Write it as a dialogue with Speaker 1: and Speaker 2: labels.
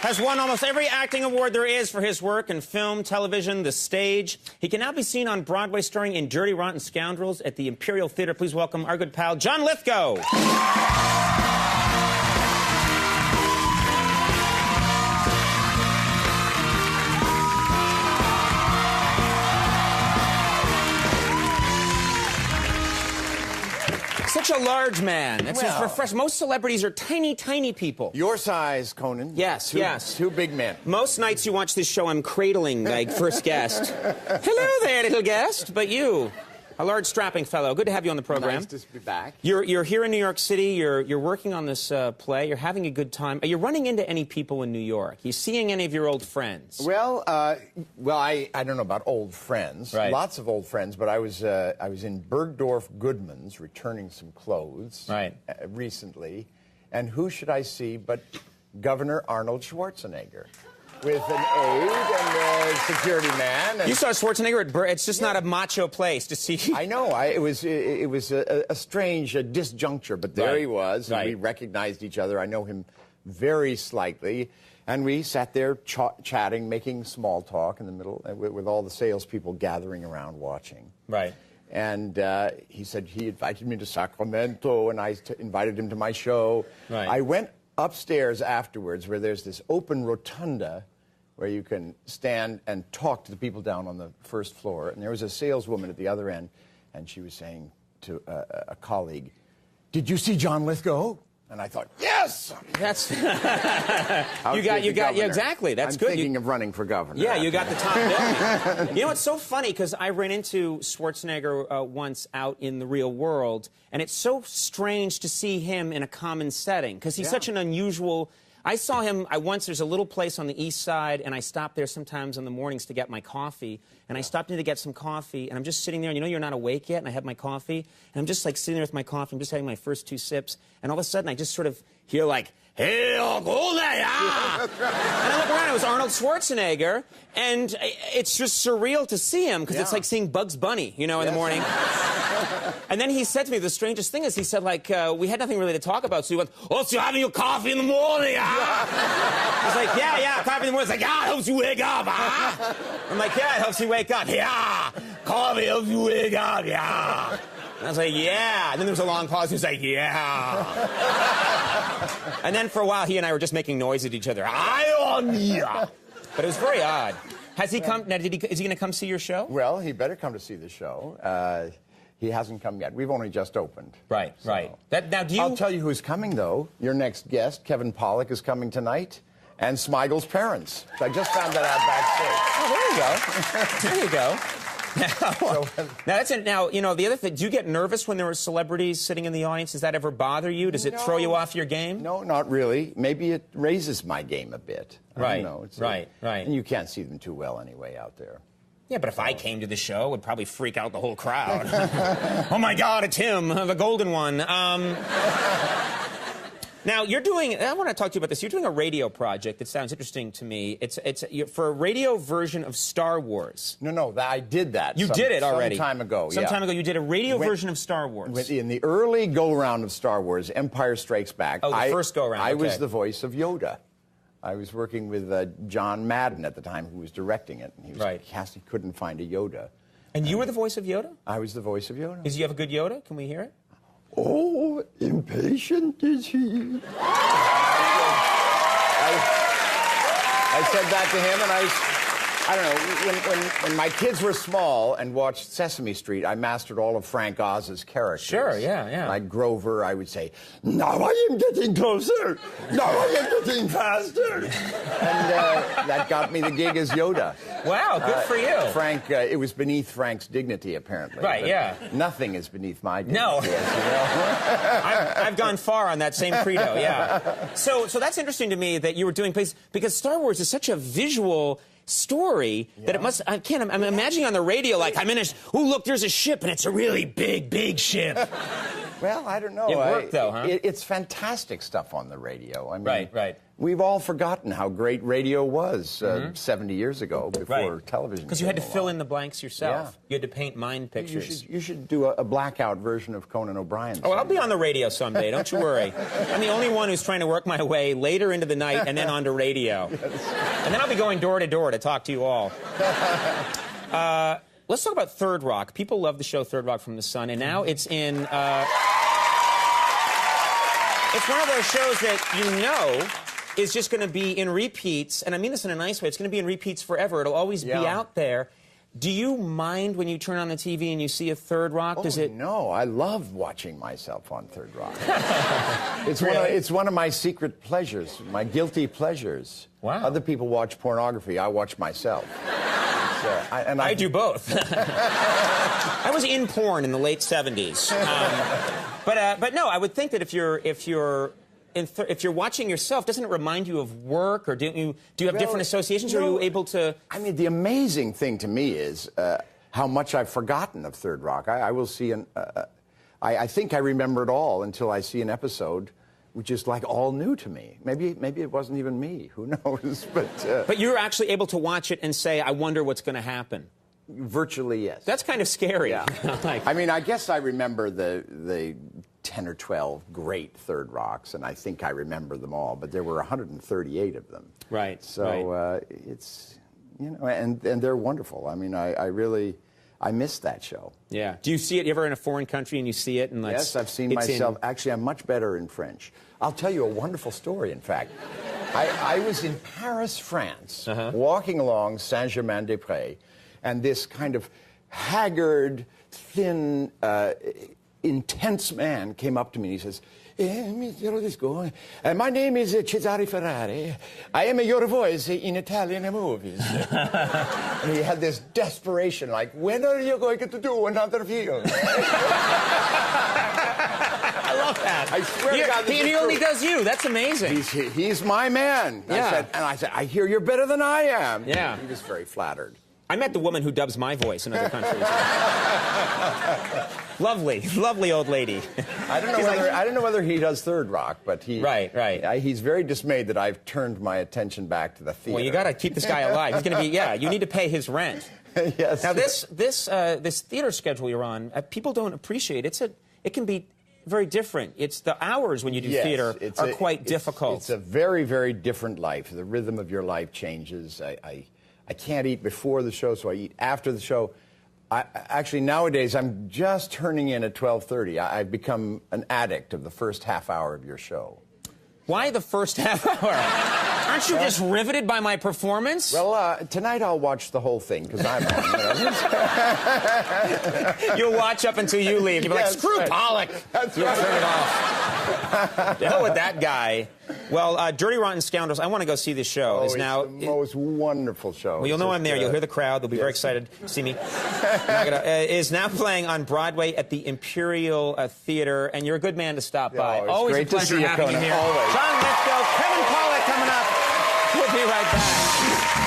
Speaker 1: has won almost every acting award there is for his work in film, television, the stage. He can now be seen on Broadway starring in Dirty Rotten Scoundrels at the Imperial Theater. Please welcome our good pal, John Lithgow. Such a large man. That's just refreshing. Most celebrities are tiny, tiny people.
Speaker 2: Your size, Conan.
Speaker 1: Yes, yes.
Speaker 2: Two big men.
Speaker 1: Most nights you watch this show, I'm cradling like first guest. Hello there, little guest. But you, a large, strapping fellow. Good to have you on the program.
Speaker 2: Nice to be back.
Speaker 1: You're here in New York City. You're working on this play. You're having a good time. Are you running into any people in New York? Are you seeing any of your old friends?
Speaker 2: Well, I don't know about old friends.
Speaker 1: Right.
Speaker 2: Lots of old friends, but I was in Bergdorf Goodman's returning some clothes recently, and who should I see but Governor Arnold Schwarzenegger. With an aide and a security man. And
Speaker 1: you saw Schwarzenegger at It's just not a macho place to see.
Speaker 2: I know. It was a strange disjuncture, but there he was, and we recognized each other. I know him very slightly, and we sat there chatting, making small talk in the middle, with all the salespeople gathering around watching.
Speaker 1: Right.
Speaker 2: And he said he invited me to Sacramento, and I invited him to my show.
Speaker 1: Right.
Speaker 2: I went upstairs afterwards, where there's this open rotunda where you can stand and talk to the people down on the first floor. And there was a saleswoman at the other end, and she was saying to a colleague, "Did you see John Lithgow?" And I thought, yes!
Speaker 1: That's... yeah, exactly. That's
Speaker 2: I'm
Speaker 1: good.
Speaker 2: Thinking of running for governor.
Speaker 1: Yeah, you got the top billing. You know, it's so funny, because I ran into Schwarzenegger once out in the real world, and it's so strange to see him in a common setting, because he's such an unusual... I saw him once. There's a little place on the East Side, and I stop there sometimes in the mornings to get my coffee. And I stopped in to get some coffee, and I'm just sitting there, and you know you're not awake yet, and I have my coffee, and I'm just like sitting there with my coffee. I'm just having my first 2 sips, and all of a sudden I just sort of hear like, "Hey, go there!" And I look around. It was Arnold Schwarzenegger, and it's just surreal to see him, because it's like seeing Bugs Bunny, you know, in the morning. And then he said to me, the strangest thing is, he said, like, we had nothing really to talk about, so he went, "Oh, so you're having your coffee in the morning, I was like, yeah, coffee in the morning. He's like, "Yeah, it helps you wake up, I'm like, "Yeah, it helps you wake up. Yeah, coffee helps you wake up, yeah." And I was like, "Yeah." And then there was a long pause. He was like, "Yeah." And then for a while, he and I were just making noise at each other. But it was very odd. Has he come? Now, is he going to come see your show?
Speaker 2: Well, he better come to see the show. He hasn't come yet. We've only just opened. Right.
Speaker 1: Now,
Speaker 2: I'll tell you who's coming, though. Your next guest, Kevin Pollak, is coming tonight, and Smeigel's parents. So I just found that out backstage.
Speaker 1: Oh, there you go. Now, you know, the other thing, do you get nervous when there are celebrities sitting in the audience? Does that ever bother you? Does it throw you off your game?
Speaker 2: No, not really. Maybe it raises my game a bit. I don't know.
Speaker 1: Right.
Speaker 2: And you can't see them too well anyway out there.
Speaker 1: Yeah, but if I came to the show, it would probably freak out the whole crowd. Oh, my God, it's him, the golden one. Now, you're doing... I want to talk to you about this. You're doing a radio project that sounds interesting to me. It's for a radio version of Star Wars.
Speaker 2: No, I did that.
Speaker 1: You did it already.
Speaker 2: Some time ago,
Speaker 1: Some time ago, you did a radio version of Star Wars.
Speaker 2: In the early go-round of Star Wars, Empire Strikes Back...
Speaker 1: Oh, the first go-round,
Speaker 2: I was the voice of Yoda. I was working with John Madden at the time, who was directing it. And he was he couldn't find a Yoda.
Speaker 1: And you were the voice of Yoda?
Speaker 2: I was the voice of Yoda.
Speaker 1: Does he have a good Yoda? Can we hear it?
Speaker 2: Oh, impatient is he. I said that to him, and I don't know, when my kids were small and watched Sesame Street, I mastered all of Frank Oz's characters.
Speaker 1: Sure, yeah.
Speaker 2: Like Grover, I would say, "Now I am getting closer. Now I am getting faster." And that got me the gig as Yoda.
Speaker 1: Wow, good for you.
Speaker 2: Frank, it was beneath Frank's dignity, apparently.
Speaker 1: Right, yeah.
Speaker 2: Nothing is beneath my dignity.
Speaker 1: No.
Speaker 2: As you know.
Speaker 1: I've gone far on that same credo, yeah. So that's interesting to me that you were doing plays, because Star Wars is such a visual story that it must... I'm imagining on the radio, like, I'm in a... Oh, look, there's a ship, and it's a really big ship.
Speaker 2: Well, I don't know.
Speaker 1: It worked, though, huh?
Speaker 2: It's fantastic stuff on the radio. I mean,
Speaker 1: Right.
Speaker 2: we've all forgotten how great radio was 70 years ago before television.
Speaker 1: Because you had to fill in the blanks yourself.
Speaker 2: Yeah.
Speaker 1: You had to paint mind pictures.
Speaker 2: You should do a blackout version of Conan O'Brien.
Speaker 1: Oh, I'll be on the radio someday, don't you worry. I'm the only one who's trying to work my way later into the night and then onto radio. Yes. And then I'll be going door to door to talk to you all. Let's talk about Third Rock. People love the show Third Rock from the Sun, and now it's in... it's one of those shows that you know is just going to be in repeats, and I mean this in a nice way. It's going to be in repeats forever. It'll always be out there. Do you mind when you turn on the TV and you see a Third Rock? Does it?
Speaker 2: No, I love watching myself on Third Rock. It's one of my secret pleasures, my guilty pleasures.
Speaker 1: Wow.
Speaker 2: Other people watch pornography. I watch myself.
Speaker 1: I do both. I was in porn in the late 70s. But no, I would think that if you're watching yourself, doesn't it remind you of work, or do you have different associations, or are you able to...
Speaker 2: I mean, the amazing thing to me is how much I've forgotten of Third Rock. I will see I think I remember it all until I see an episode which is like all new to me. Maybe it wasn't even me. Who knows? But
Speaker 1: you're actually able to watch it and say, I wonder what's going to happen.
Speaker 2: Virtually, yes.
Speaker 1: That's kind of scary.
Speaker 2: Yeah. I mean, I guess I remember the 10 or 12 great Third Rocks, and I think I remember them all, but there were 138 of them.
Speaker 1: Right.
Speaker 2: So it's, you know, and they're wonderful. I mean, I miss that show.
Speaker 1: Yeah. Do you see it ever in a foreign country and you see it? And
Speaker 2: yes, I've seen myself. Actually, I'm much better in French. I'll tell you a wonderful story, in fact. I was in Paris, France, walking along Saint-Germain-des-Prés, and this kind of haggard, thin, intense man came up to me and he says, my name is Cesare Ferrari. I am your voice in Italian movies. And he had this desperation, like, when are you going to do another film?
Speaker 1: I love that.
Speaker 2: I swear to God,
Speaker 1: he only does you. That's amazing.
Speaker 2: He's my man.
Speaker 1: Yeah.
Speaker 2: I said, I hear you're better than I am.
Speaker 1: Yeah.
Speaker 2: He was very flattered.
Speaker 1: I met the woman who dubs my voice in other countries. Lovely old lady.
Speaker 2: I don't know whether he does Third Rock, but he's very dismayed that I've turned my attention back to the theater.
Speaker 1: Well, you got to keep this guy alive. He's going to be you need to pay his rent.
Speaker 2: Yes.
Speaker 1: Now this theater schedule you're on, people don't appreciate it can be very different. It's the hours when you do theater are quite difficult.
Speaker 2: It's a very, very different life. The rhythm of your life changes. I can't eat before the show, so I eat after the show. Actually, nowadays, I'm just turning in at 12:30. I've become an addict of the first half hour of your show.
Speaker 1: Why the first half hour? Aren't you just riveted by my performance?
Speaker 2: Well, tonight I'll watch the whole thing, because I'm on.
Speaker 1: You'll watch up until you leave. You'll be like, screw Pollock.
Speaker 2: That's
Speaker 1: You'll
Speaker 2: right.
Speaker 1: turn it off. The hell with that guy. Well, Dirty Rotten Scoundrels, I want to go see this show.
Speaker 2: It's the most wonderful show.
Speaker 1: Well, you'll know I'm there. You'll hear the crowd. They'll be very excited to see me. Is now playing on Broadway at the Imperial Theater, and you're a good man to stop by. Always
Speaker 2: great
Speaker 1: a pleasure
Speaker 2: to see you,
Speaker 1: having you
Speaker 2: Conan.
Speaker 1: here.
Speaker 2: Always.
Speaker 1: John Lithgow, Kevin Pollak coming up. We'll be right back.